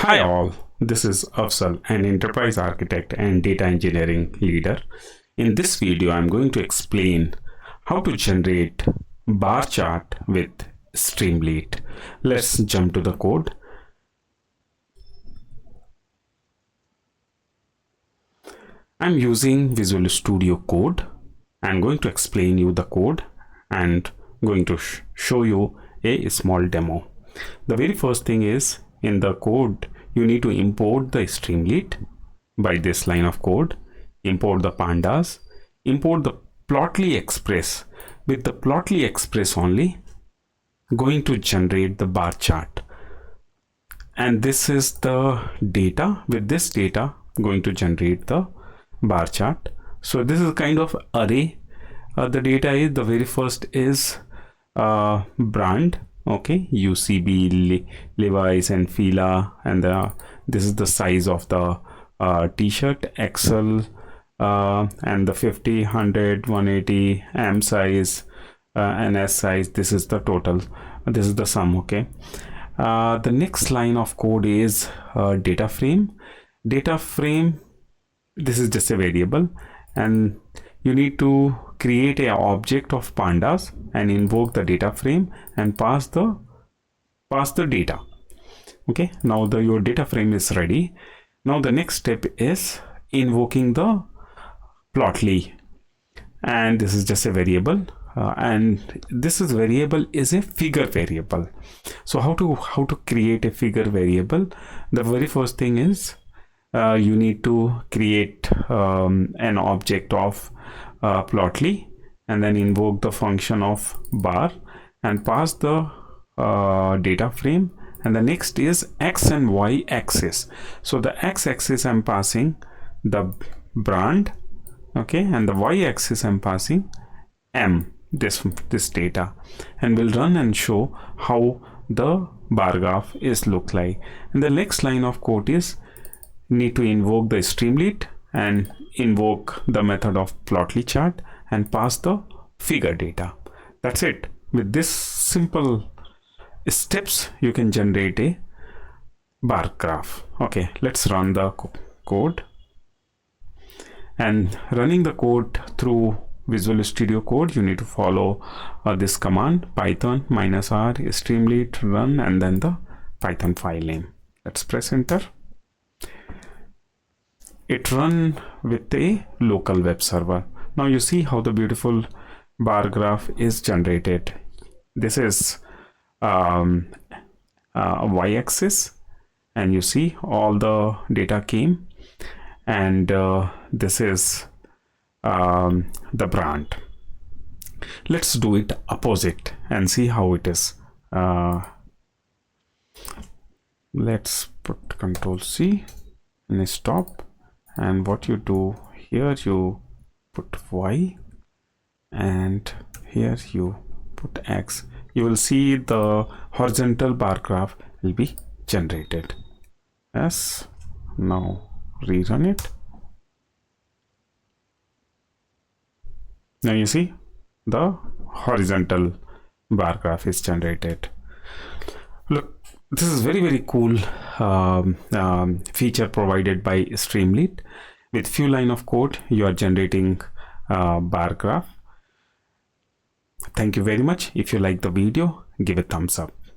Hi all, this is Afsal, an enterprise architect and data engineering leader. In this video, I'm going to explain how to generate bar chart with Streamlit. Let's jump to the code. I'm using Visual Studio Code. I'm going to explain you the code and going to show you a small demo. The very first thing is, in the code you need to import the Streamlit by this line of code, import the pandas, import the Plotly Express. With the Plotly Express only going to generate the bar chart, and this is the data. With this data going to generate the bar chart. So this is kind of array. The data is, the very first is brand, okay, UCB, Levi's and Fila, and this is the size of the t-shirt, XL, and the 50, 100, 180 M size and S size. This is the total, this is the sum. Okay, the next line of code is data frame. Data frame, this is just a variable, and you need to create a object of pandas and invoke the data frame and pass the data. Okay, now your data frame is ready. Now the next step is invoking the Plotly, and this is just a variable, and this is variable is a figure variable. So how to create a figure variable? The very first thing is you need to create an object of Plotly, and then invoke the function of bar and pass the data frame. And the next is x and y axis. So the x axis I'm passing the brand, okay, and the y axis I'm passing M, this data, and we'll run and show how the bar graph is look like. And the next line of code is need to invoke the Streamlit and invoke the method of Plotly chart and pass the figure data. That's it. With this simple steps you can generate a bar graph. Okay, let's run the code. And running the code through Visual Studio Code, you need to follow this command, python -r streamlit run, and then the Python file name. Let's press enter. It run with a local web server. Now you see how the beautiful bar graph is generated. This is a y-axis, and you see all the data came, and this is the brand. Let's do it opposite and see how it is. Let's put Control-C and stop. And what you do here, you put Y, and here you put X. You will see the horizontal bar graph will be generated. Yes, now rerun it. Now you see the horizontal bar graph is generated. Look, this is very cool feature provided by Streamlit. With few line of code you are generating bar graph. Thank you very much. If you like the video, give a thumbs up.